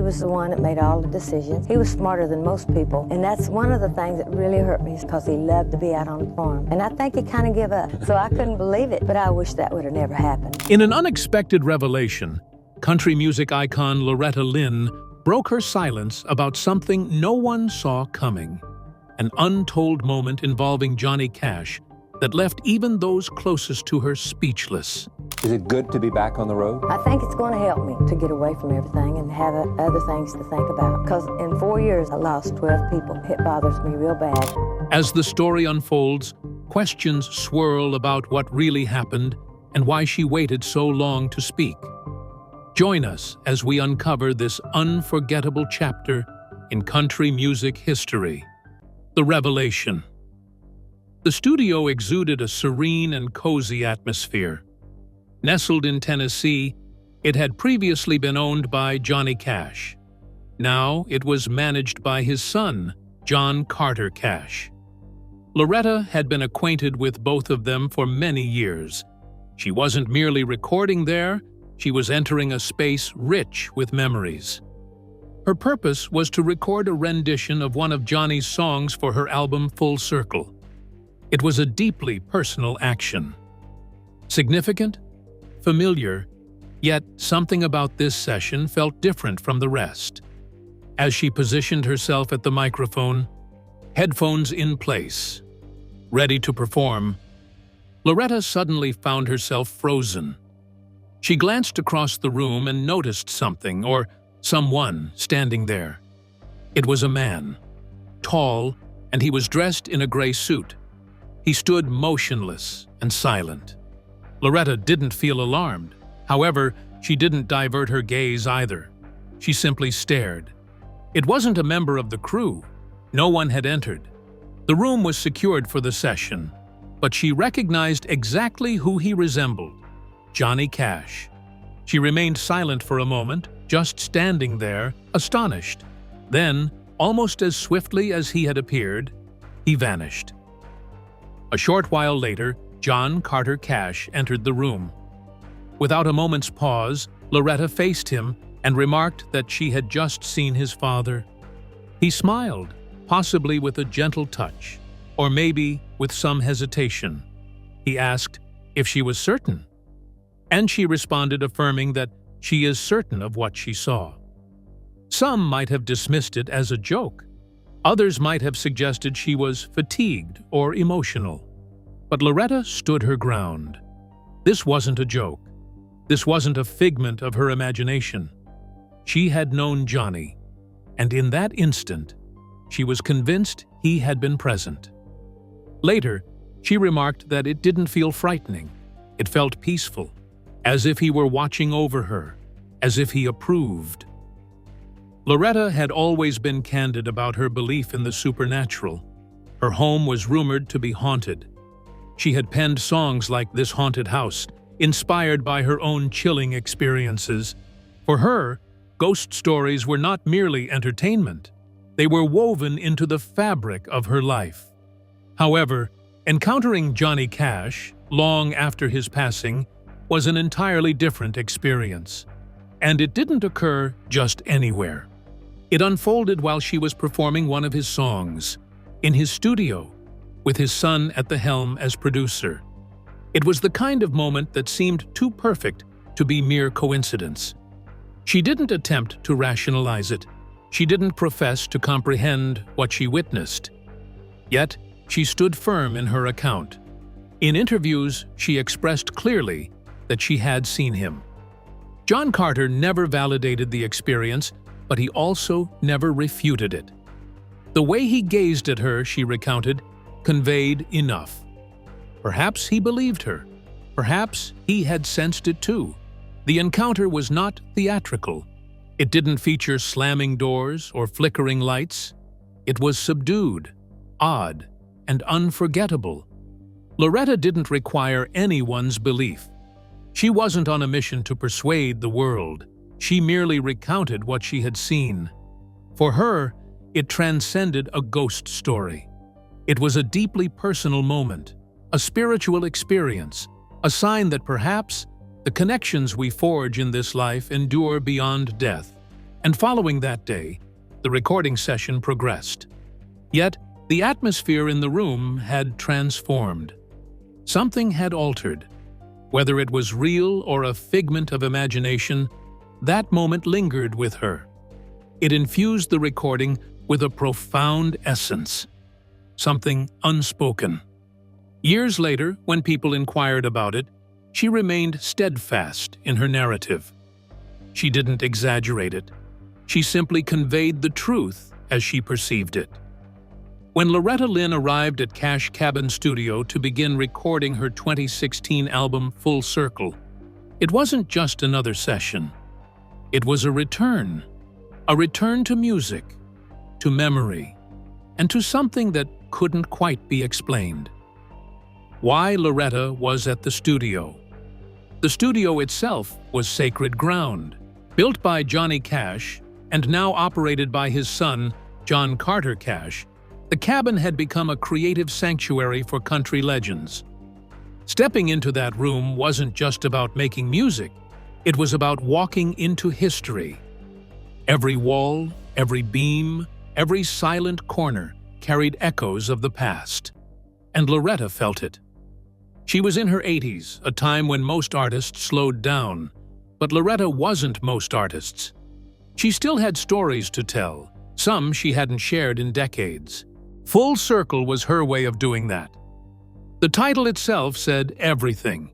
was the one that made all the decisions. He was smarter than most people, and that's one of the things that really hurt me, is because he loved to be out on the farm. And I think he kind of gave up, so I couldn't believe it, but I wish that would have never happened. In an unexpected revelation, country music icon Loretta Lynn broke her silence about something no one saw coming. An untold moment involving Johnny Cash that left even those closest to her speechless. Is it good to be back on the road? I think it's going to help me to get away from everything and have other things to think about. Because in 4 years, I lost 12 people. It bothers me real bad. As the story unfolds, questions swirl about what really happened and why she waited so long to speak. Join us as we uncover this unforgettable chapter in country music history. The Revelation. The studio exuded a serene and cozy atmosphere. Nestled in Tennessee, it had previously been owned by Johnny Cash. Now it was managed by his son, John Carter Cash. Loretta had been acquainted with both of them for many years. She wasn't merely recording there, she was entering a space rich with memories. Her purpose was to record a rendition of one of Johnny's songs for her album Full Circle. It was a deeply personal action. Significant? Familiar, yet something about this session felt different from the rest. As she positioned herself at the microphone, headphones in place, ready to perform, Loretta suddenly found herself frozen. She glanced across the room and noticed something, or someone, standing there. It was a man, tall, and he was dressed in a gray suit. He stood motionless and silent. Loretta didn't feel alarmed. However, she didn't divert her gaze either. She simply stared. It wasn't a member of the crew. No one had entered. The room was secured for the session, but she recognized exactly who he resembled: Johnny Cash. She remained silent for a moment, just standing there, astonished. Then, almost as swiftly as he had appeared, he vanished. A short while later, John Carter Cash entered the room. Without a moment's pause, Loretta faced him and remarked that she had just seen his father. He smiled, possibly with a gentle touch, or maybe with some hesitation. He asked if she was certain, and she responded affirming that she is certain of what she saw. Some might have dismissed it as a joke. Others might have suggested she was fatigued or emotional. But Loretta stood her ground. This wasn't a joke. This wasn't a figment of her imagination. She had known Johnny, and in that instant, she was convinced he had been present. Later, she remarked that it didn't feel frightening. It felt peaceful, as if he were watching over her, as if he approved. Loretta had always been candid about her belief in the supernatural. Her home was rumored to be haunted. She had penned songs like This Haunted House, inspired by her own chilling experiences. For her, ghost stories were not merely entertainment. They were woven into the fabric of her life. However, encountering Johnny Cash, long after his passing, was an entirely different experience. And it didn't occur just anywhere. It unfolded while she was performing one of his songs, in his studio, with his son at the helm as producer. It was the kind of moment that seemed too perfect to be mere coincidence. She didn't attempt to rationalize it. She didn't profess to comprehend what she witnessed. Yet, she stood firm in her account. In interviews, she expressed clearly that she had seen him. John Carter never validated the experience, but he also never refuted it. The way he gazed at her, she recounted, conveyed enough. Perhaps he believed her. Perhaps he had sensed it too. The encounter was not theatrical. It didn't feature slamming doors or flickering lights. It was subdued, odd, and unforgettable. Loretta didn't require anyone's belief. She wasn't on a mission to persuade the world. She merely recounted what she had seen. For her, it transcended a ghost story. It was a deeply personal moment, a spiritual experience, a sign that perhaps the connections we forge in this life endure beyond death, And following that day, the recording session progressed. Yet, the atmosphere in the room had transformed. Something had altered. Whether it was real or a figment of imagination, that moment lingered with her. It infused the recording with a profound essence, something unspoken. Years later, when people inquired about it, she remained steadfast in her narrative. She didn't exaggerate it. She simply conveyed the truth as she perceived it. When Loretta Lynn arrived at Cash Cabin Studio to begin recording her 2016 album Full Circle, it wasn't just another session. It was a return to music, to memory, and to something that couldn't quite be explained. Why Loretta was at the studio. The studio itself was sacred ground. Built by Johnny Cash and now operated by his son, John Carter Cash, the cabin had become a creative sanctuary for country legends. Stepping into that room wasn't just about making music, it was about walking into history. Every wall, every beam, every silent corner carried echoes of the past. And Loretta felt it. She was in her 80s, a time when most artists slowed down. But Loretta wasn't most artists. She still had stories to tell, some she hadn't shared in decades. Full Circle was her way of doing that. The title itself said everything.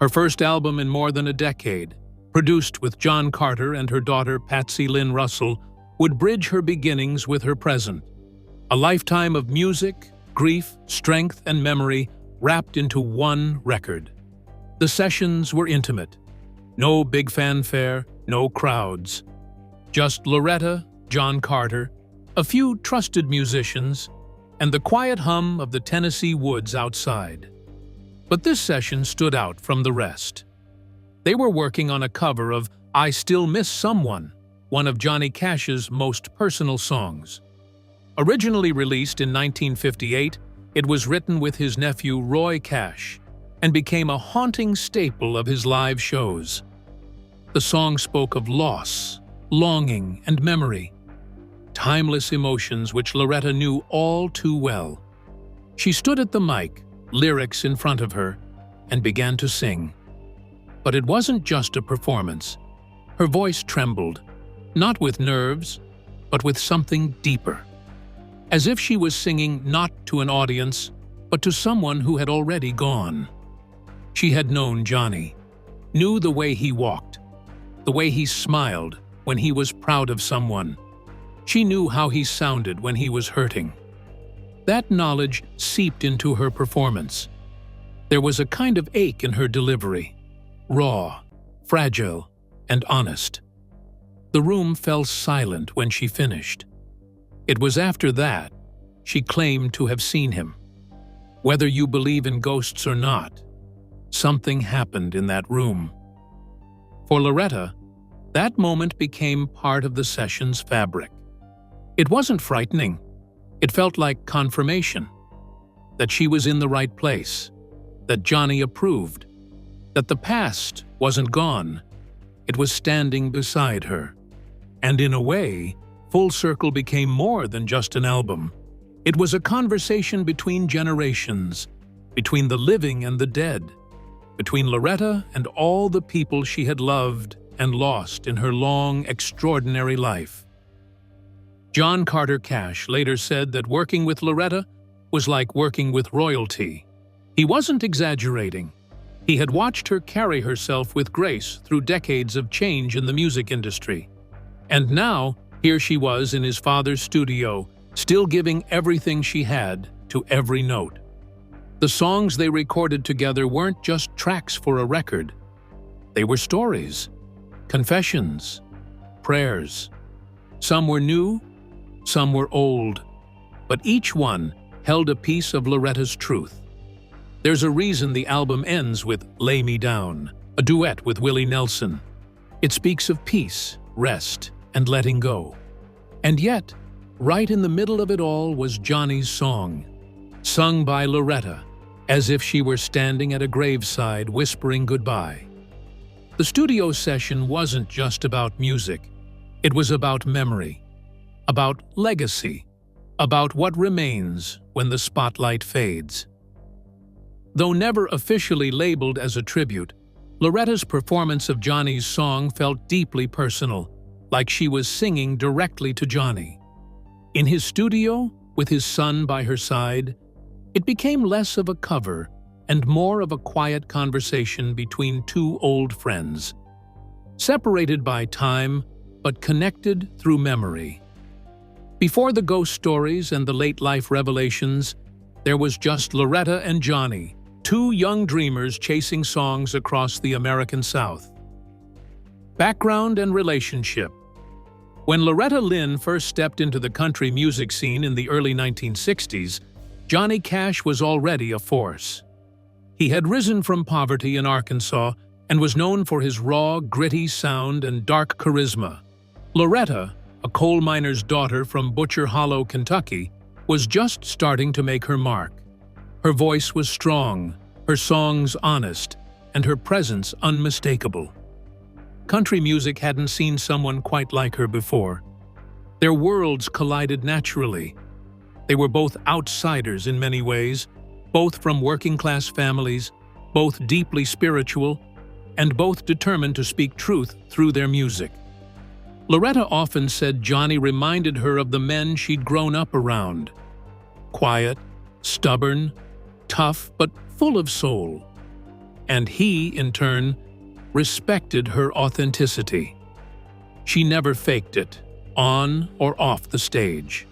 Her first album in more than a decade, produced with John Carter and her daughter Patsy Lynn Russell, would bridge her beginnings with her present. A lifetime of music, grief, strength, and memory wrapped into one record. The sessions were intimate. No big fanfare, no crowds. Just Loretta, John Carter, a few trusted musicians, and the quiet hum of the Tennessee woods outside. But this session stood out from the rest. They were working on a cover of I Still Miss Someone, one of Johnny Cash's most personal songs. Originally released in 1958, it was written with his nephew Roy Cash and became a haunting staple of his live shows. The song spoke of loss, longing, and memory, timeless emotions which Loretta knew all too well. She stood at the mic, lyrics in front of her, and began to sing. But it wasn't just a performance. Her voice trembled, not with nerves, but with something deeper. As if she was singing not to an audience, but to someone who had already gone. She had known Johnny, knew the way he walked, the way he smiled when he was proud of someone. She knew how he sounded when he was hurting. That knowledge seeped into her performance. There was a kind of ache in her delivery, raw, fragile, and honest. The room fell silent when she finished. It was after that she claimed to have seen him. Whether you believe in ghosts or not, something happened in that room. For Loretta, that moment became part of the session's fabric. It wasn't frightening. It felt like confirmation. That she was in the right place. That Johnny approved. That the past wasn't gone. It was standing beside her. And in a way, Full Circle became more than just an album. It was a conversation between generations, between the living and the dead, between Loretta and all the people she had loved and lost in her long, extraordinary life. John Carter Cash later said that working with Loretta was like working with royalty. He wasn't exaggerating. He had watched her carry herself with grace through decades of change in the music industry. And now, here she was in his father's studio, still giving everything she had to every note. The songs they recorded together weren't just tracks for a record. They were stories, confessions, prayers. Some were new, some were old, but each one held a piece of Loretta's truth. There's a reason the album ends with Lay Me Down, a duet with Willie Nelson. It speaks of peace, rest, and letting go. And yet, right in the middle of it all was Johnny's song, sung by Loretta, as if she were standing at a graveside whispering goodbye. The studio session wasn't just about music. It was about memory, about legacy, about what remains when the spotlight fades. Though never officially labeled as a tribute, Loretta's performance of Johnny's song felt deeply personal, like she was singing directly to Johnny. In his studio, with his son by her side, it became less of a cover and more of a quiet conversation between two old friends, separated by time but connected through memory. Before the ghost stories and the late-life revelations, there was just Loretta and Johnny, two young dreamers chasing songs across the American South. Background and relationship. When Loretta Lynn first stepped into the country music scene in the early 1960s, Johnny Cash was already a force. He had risen from poverty in Arkansas and was known for his raw, gritty sound and dark charisma. Loretta, a coal miner's daughter from Butcher Hollow, Kentucky, was just starting to make her mark. Her voice was strong, her songs honest, and her presence unmistakable. Country music hadn't seen someone quite like her before. Their worlds collided naturally. They were both outsiders in many ways, both from working-class families, both deeply spiritual, and both determined to speak truth through their music. Loretta often said Johnny reminded her of the men she'd grown up around. Quiet, stubborn, tough, but full of soul. And he, in turn, respected her authenticity. She never faked it, on or off the stage.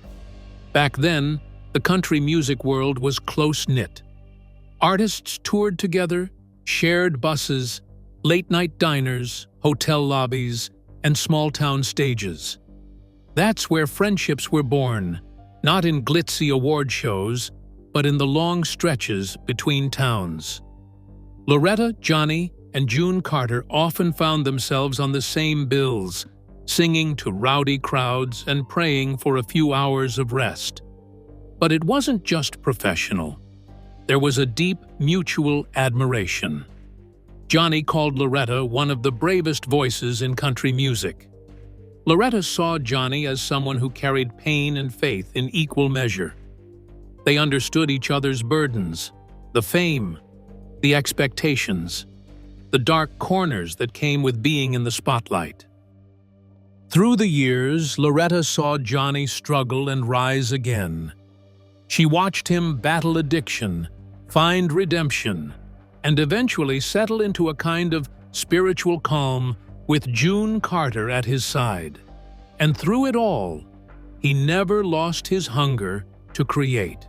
Back then, the country music world was close-knit. Artists toured together, shared buses, late-night diners, hotel lobbies, and small-town stages. That's where friendships were born, not in glitzy award shows, but in the long stretches between towns. Loretta, Johnny, and June Carter often found themselves on the same bills, singing to rowdy crowds and praying for a few hours of rest. But it wasn't just professional. There was a deep mutual admiration. Johnny called Loretta one of the bravest voices in country music. Loretta saw Johnny as someone who carried pain and faith in equal measure. They understood each other's burdens, the fame, the expectations, the dark corners that came with being in the spotlight. Through the years, Loretta saw Johnny struggle and rise again. She watched him battle addiction, find redemption, and eventually settle into a kind of spiritual calm with June Carter at his side. And through it all, he never lost his hunger to create.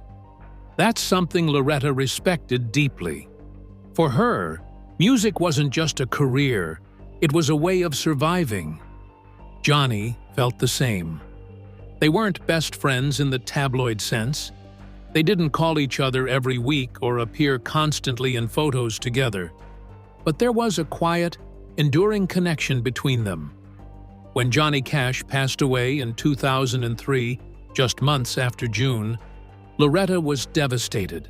That's something Loretta respected deeply. For her, music wasn't just a career, it was a way of surviving. Johnny felt the same. They weren't best friends in the tabloid sense. They didn't call each other every week or appear constantly in photos together. But there was a quiet, enduring connection between them. When Johnny Cash passed away in 2003, just months after June, Loretta was devastated.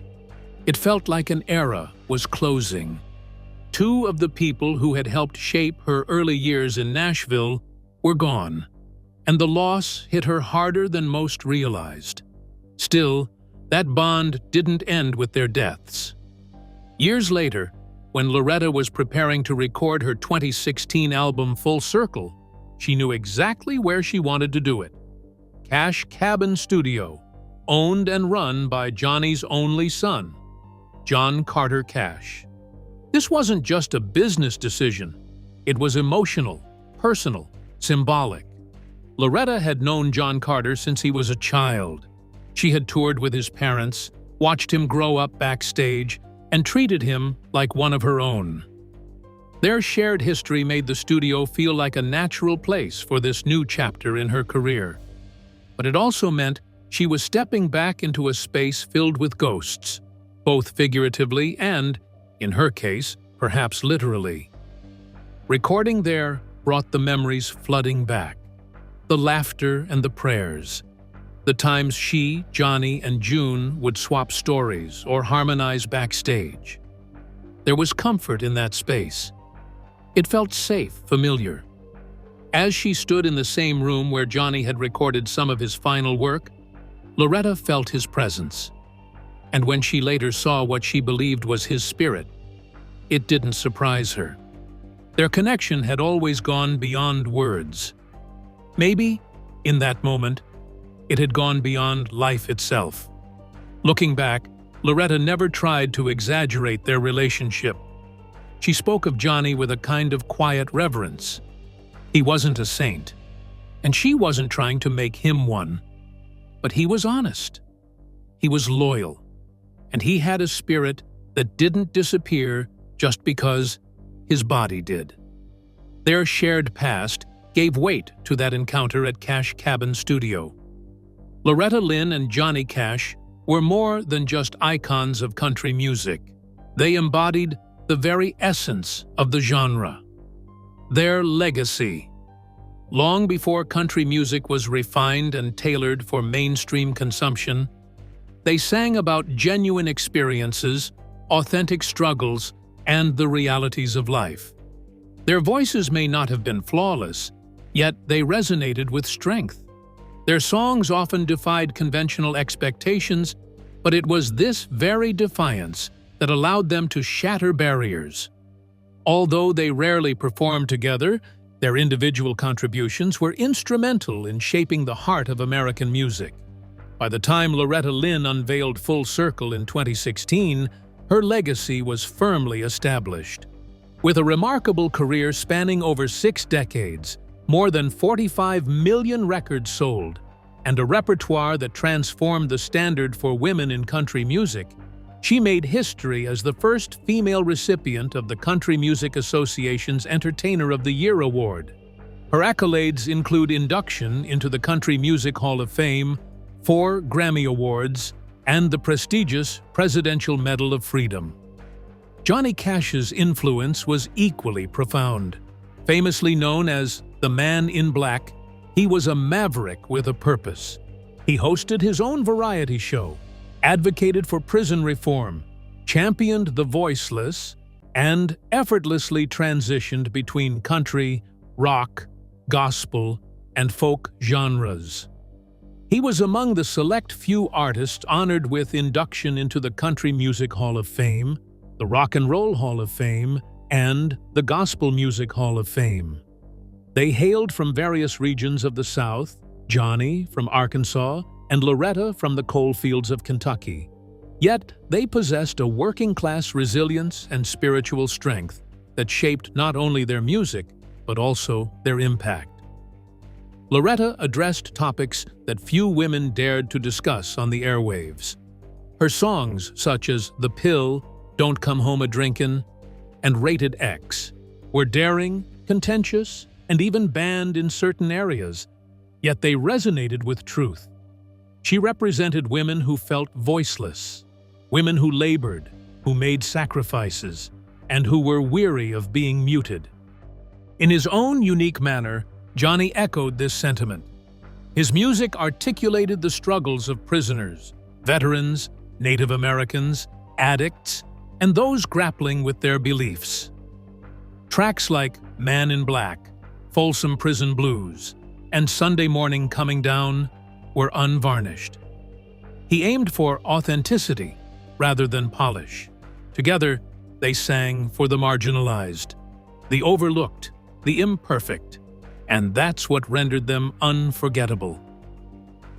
It felt like an era was closing. Two of the people who had helped shape her early years in Nashville were gone, and the loss hit her harder than most realized. Still, that bond didn't end with their deaths. Years later, when Loretta was preparing to record her 2016 album Full Circle, she knew exactly where she wanted to do it. Cash Cabin Studio, owned and run by Johnny's only son, John Carter Cash. This wasn't just a business decision. It was emotional, personal, symbolic. Loretta had known John Carter since he was a child. She had toured with his parents, watched him grow up backstage, and treated him like one of her own. Their shared history made the studio feel like a natural place for this new chapter in her career. But it also meant she was stepping back into a space filled with ghosts, both figuratively and, in her case, perhaps literally. Recording there brought the memories flooding back. The laughter and the prayers. The times she, Johnny, and June would swap stories or harmonize backstage. There was comfort in that space. It felt safe, familiar. As she stood in the same room where Johnny had recorded some of his final work, Loretta felt his presence. And when she later saw what she believed was his spirit, it didn't surprise her. Their connection had always gone beyond words. Maybe, in that moment, it had gone beyond life itself. Looking back, Loretta never tried to exaggerate their relationship. She spoke of Johnny with a kind of quiet reverence. He wasn't a saint, and she wasn't trying to make him one. But he was honest. He was loyal, and he had a spirit that didn't disappear just because his body did. Their shared past gave weight to that encounter at Cash Cabin Studio. Loretta Lynn and Johnny Cash were more than just icons of country music. They embodied the very essence of the genre. Their legacy. Long before country music was refined and tailored for mainstream consumption, they sang about genuine experiences, authentic struggles, and the realities of life. Their voices may not have been flawless, yet they resonated with strength. Their songs often defied conventional expectations, but it was this very defiance that allowed them to shatter barriers. Although they rarely performed together, their individual contributions were instrumental in shaping the heart of American music. By the time Loretta Lynn unveiled Full Circle in 2016, her legacy was firmly established. With a remarkable career spanning over 6 decades, more than 45 million records sold, and a repertoire that transformed the standard for women in country music, she made history as the first female recipient of the Country Music Association's Entertainer of the Year award. Her accolades include induction into the Country Music Hall of Fame, 4 Grammy Awards, and the prestigious Presidential Medal of Freedom. Johnny Cash's influence was equally profound. Famously known as the Man in Black, he was a maverick with a purpose. He hosted his own variety show, advocated for prison reform, championed the voiceless, and effortlessly transitioned between country, rock, gospel, and folk genres. He was among the select few artists honored with induction into the Country Music Hall of Fame, the Rock and Roll Hall of Fame, and the Gospel Music Hall of Fame. They hailed from various regions of the South, Johnny from Arkansas, and Loretta from the coal fields of Kentucky. Yet they possessed a working-class resilience and spiritual strength that shaped not only their music, but also their impact. Loretta addressed topics that few women dared to discuss on the airwaves. Her songs, such as The Pill, Don't Come Home a-Drinkin', and Rated X, were daring, contentious, and even banned in certain areas, yet they resonated with truth. She represented women who felt voiceless, women who labored, who made sacrifices, and who were weary of being muted. In his own unique manner, Johnny echoed this sentiment. His music articulated the struggles of prisoners, veterans, Native Americans, addicts, and those grappling with their beliefs. Tracks like Man in Black, Folsom Prison Blues, and Sunday Morning Coming Down were unvarnished. He aimed for authenticity rather than polish. Together, they sang for the marginalized, the overlooked, the imperfect, and that's what rendered them unforgettable.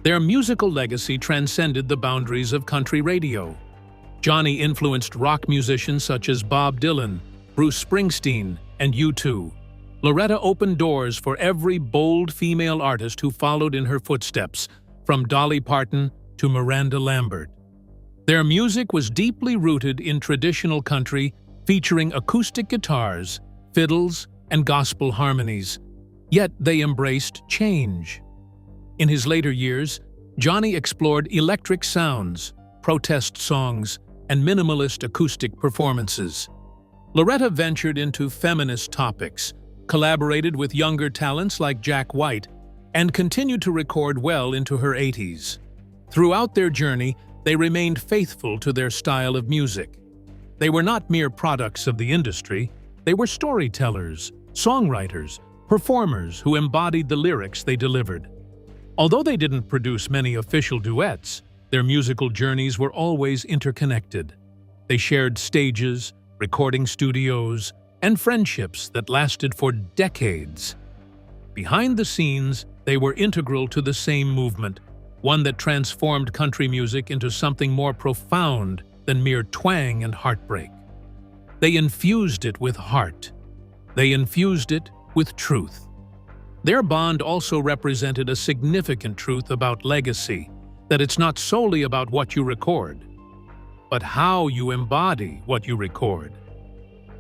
Their musical legacy transcended the boundaries of country radio. Johnny influenced rock musicians such as Bob Dylan, Bruce Springsteen, and U2. Loretta opened doors for every bold female artist who followed in her footsteps, from Dolly Parton to Miranda Lambert. Their music was deeply rooted in traditional country, featuring acoustic guitars, fiddles, and gospel harmonies. Yet they embraced change. In his later years, Johnny explored electric sounds, protest songs, and minimalist acoustic performances. Loretta ventured into feminist topics, collaborated with younger talents like Jack White, and continued to record well into her 80s. Throughout their journey, they remained faithful to their style of music. They were not mere products of the industry, they were storytellers, songwriters, performers who embodied the lyrics they delivered. Although they didn't produce many official duets, their musical journeys were always interconnected. They shared stages, recording studios, and friendships that lasted for decades. Behind the scenes, they were integral to the same movement, one that transformed country music into something more profound than mere twang and heartbreak. They infused it with heart. They infused it with truth. Their bond also represented a significant truth about legacy, that it's not solely about what you record, but how you embody what you record.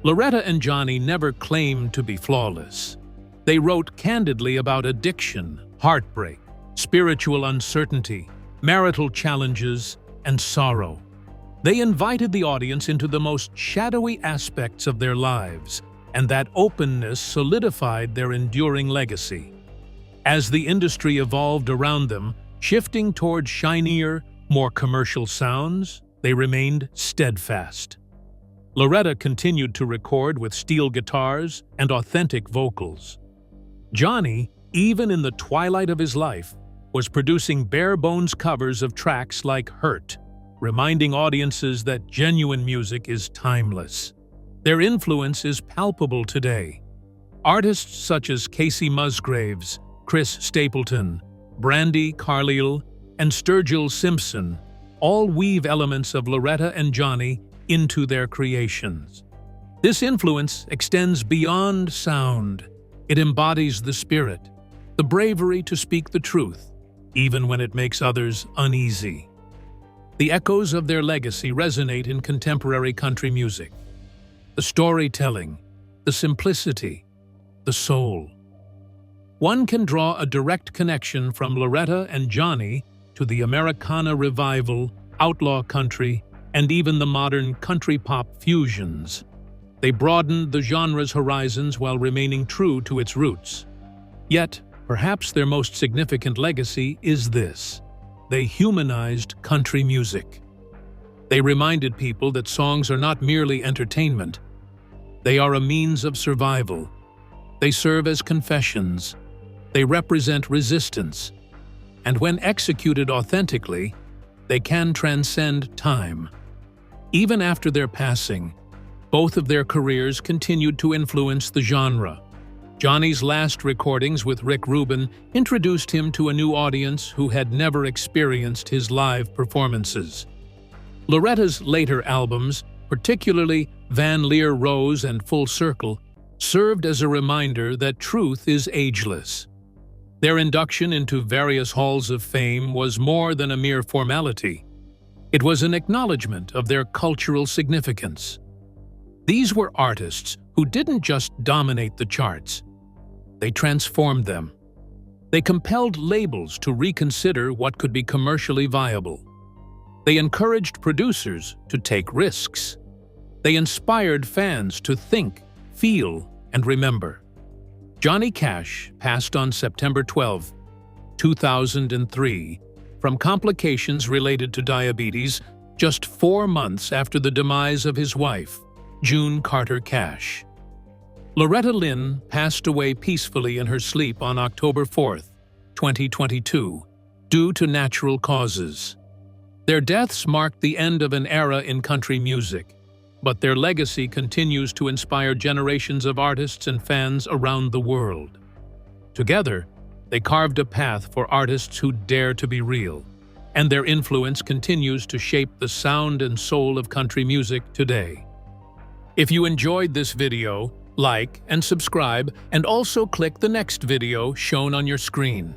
Loretta and Johnny never claimed to be flawless. They wrote candidly about addiction, heartbreak, spiritual uncertainty, marital challenges, and sorrow. They invited the audience into the most shadowy aspects of their lives, and that openness solidified their enduring legacy. As the industry evolved around them, shifting toward shinier, more commercial sounds, they remained steadfast. Loretta continued to record with steel guitars and authentic vocals. Johnny, even in the twilight of his life, was producing bare-bones covers of tracks like Hurt, reminding audiences that genuine music is timeless. Their influence is palpable today. Artists such as Casey Musgraves, Chris Stapleton, Brandy Carlile, and Sturgill Simpson all weave elements of Loretta and Johnny into their creations. This influence extends beyond sound. It embodies the spirit, the bravery to speak the truth, even when it makes others uneasy. The echoes of their legacy resonate in contemporary country music. The storytelling, the simplicity, the soul. One can draw a direct connection from Loretta and Johnny to the Americana revival, outlaw country, and even the modern country pop fusions. They broadened the genre's horizons while remaining true to its roots. Yet, perhaps their most significant legacy is this: they humanized country music. They reminded people that songs are not merely entertainment. They are a means of survival. They serve as confessions. They represent resistance. And when executed authentically, they can transcend time. Even after their passing, both of their careers continued to influence the genre. Johnny's last recordings with Rick Rubin introduced him to a new audience who had never experienced his live performances. Loretta's later albums, particularly Van Leer Rose and Full Circle, served as a reminder that truth is ageless. Their induction into various halls of fame was more than a mere formality. It was an acknowledgement of their cultural significance. These were artists who didn't just dominate the charts. They transformed them. They compelled labels to reconsider what could be commercially viable. They encouraged producers to take risks. They inspired fans to think, feel, and remember. Johnny Cash passed on September 12, 2003, from complications related to diabetes, just 4 months after the demise of his wife, June Carter Cash. Loretta Lynn passed away peacefully in her sleep on October 4, 2022, due to natural causes. Their deaths marked the end of an era in country music, but their legacy continues to inspire generations of artists and fans around the world. Together, they carved a path for artists who dare to be real, and their influence continues to shape the sound and soul of country music today. If you enjoyed this video, like and subscribe, and also click the next video shown on your screen.